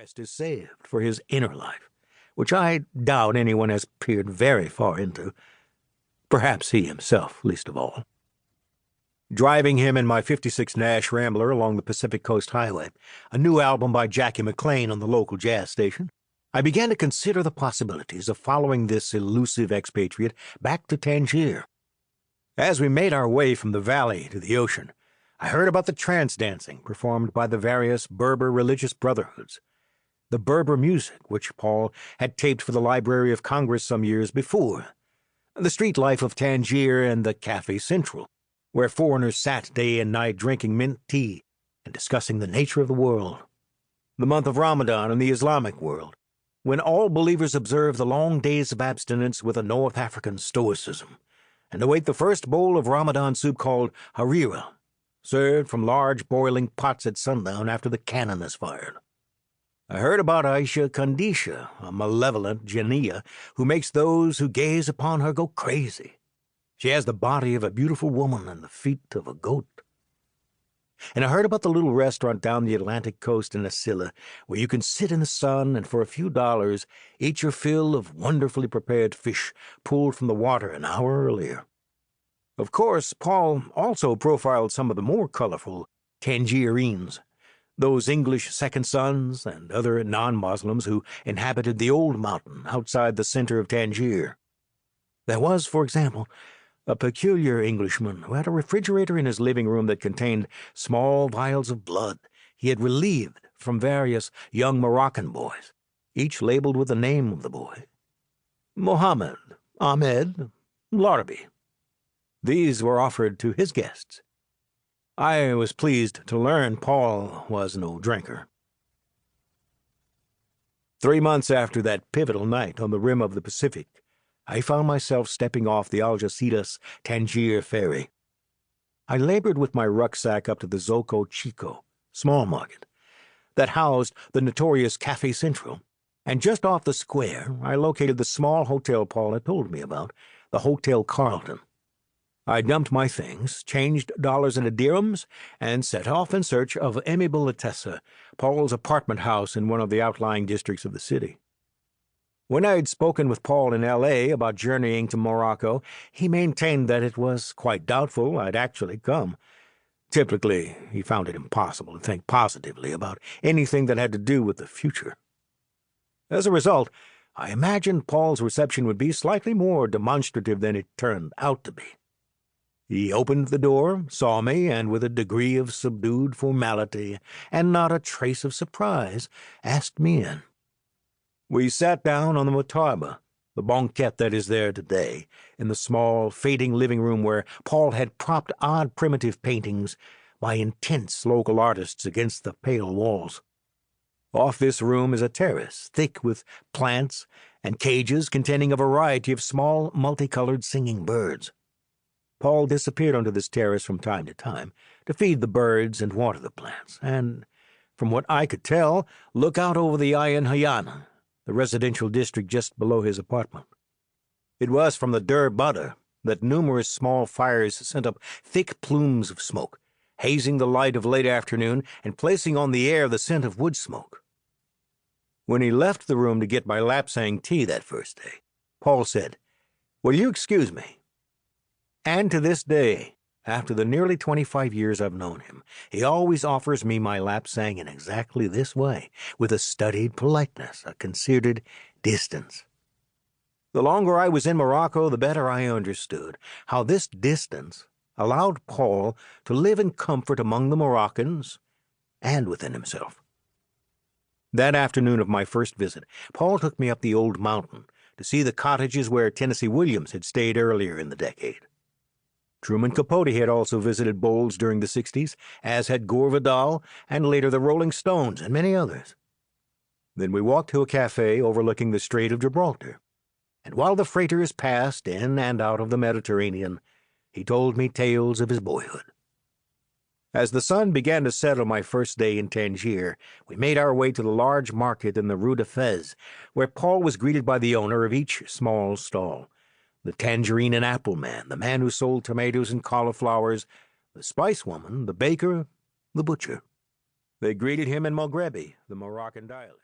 rest is saved for his inner life, which I doubt anyone has peered very far into, perhaps he himself least of all. Driving him in my '56 Nash Rambler along the Pacific Coast Highway, a new album by Jackie McLean on the local jazz station, I began to consider the possibilities of following this elusive expatriate back to Tangier. As we made our way from the valley to the ocean, I heard about the trance dancing performed by the various Berber religious brotherhoods, the Berber music which Paul had taped for the Library of Congress some years before, the street life of Tangier and the Café Central, where foreigners sat day and night drinking mint tea and discussing the nature of the world, the month of Ramadan in the Islamic world, when all believers observe the long days of abstinence with a North African stoicism, and await the first bowl of Ramadan soup called harira, served from large boiling pots at sundown after the cannon is fired. I heard about Aisha Kandisha, a malevolent Jinniya who makes those who gaze upon her go crazy. She has the body of a beautiful woman and the feet of a goat. And I heard about the little restaurant down the Atlantic coast in Asila, where you can sit in the sun and for a few dollars eat your fill of wonderfully prepared fish pulled from the water an hour earlier. Of course, Paul also profiled some of the more colorful Tangierines, those English second sons and other non-Muslims who inhabited the old mountain outside the center of Tangier. There was, for example, a peculiar Englishman who had a refrigerator in his living room that contained small vials of blood he had relieved from various young Moroccan boys, each labeled with the name of the boy: Mohammed, Ahmed, Larbi. These were offered to his guests. I was pleased to learn Paul was no drinker. 3 months after that pivotal night on the rim of the Pacific, I found myself stepping off the Algeciras Tangier ferry. I labored with my rucksack up to the Zoco Chico, small market, that housed the notorious Café Central, and just off the square I located the small hotel Paul had told me about, the Hotel Carlton. I dumped my things, changed dollars into dirhams, and set off in search of Amiable Atessa, Paul's apartment house in one of the outlying districts of the city. When I had spoken with Paul in L.A. about journeying to Morocco, he maintained that it was quite doubtful I'd actually come. Typically, he found it impossible to think positively about anything that had to do with the future. As a result, I imagined Paul's reception would be slightly more demonstrative than it turned out to be. He opened the door, saw me, and with a degree of subdued formality, and not a trace of surprise, asked me in. We sat down on the mutarba, the banquette that is there today, in the small, fading living room where Paul had propped odd primitive paintings by intense local artists against the pale walls. Off this room is a terrace, thick with plants and cages containing a variety of small, multicolored singing birds. Paul disappeared onto this terrace from time to feed the birds and water the plants, and, from what I could tell, look out over the Ayan Hayana, the residential district just below his apartment. It was from the Dur Butter that numerous small fires sent up thick plumes of smoke, hazing the light of late afternoon and placing on the air the scent of wood smoke. When he left the room to get my lapsang tea that first day, Paul said, "Will you excuse me?" And to this day, after the nearly 25 years I've known him, he always offers me my lapsang in exactly this way, with a studied politeness, a considered distance. The longer I was in Morocco, the better I understood how this distance allowed Paul to live in comfort among the Moroccans and within himself. That afternoon of my first visit, Paul took me up the old mountain to see the cottages where Tennessee Williams had stayed earlier in the decade. Truman Capote had also visited Bowles during the 60s, as had Gore Vidal, and later the Rolling Stones, and many others. Then we walked to a cafe overlooking the Strait of Gibraltar, and while the freighters passed in and out of the Mediterranean, he told me tales of his boyhood. As the sun began to set on my first day in Tangier, we made our way to the large market in the Rue de Fez, where Paul was greeted by the owner of each small stall: the tangerine and apple man, the man who sold tomatoes and cauliflowers, the spice woman, the baker, the butcher. They greeted him in Maghrebi, the Moroccan dialect.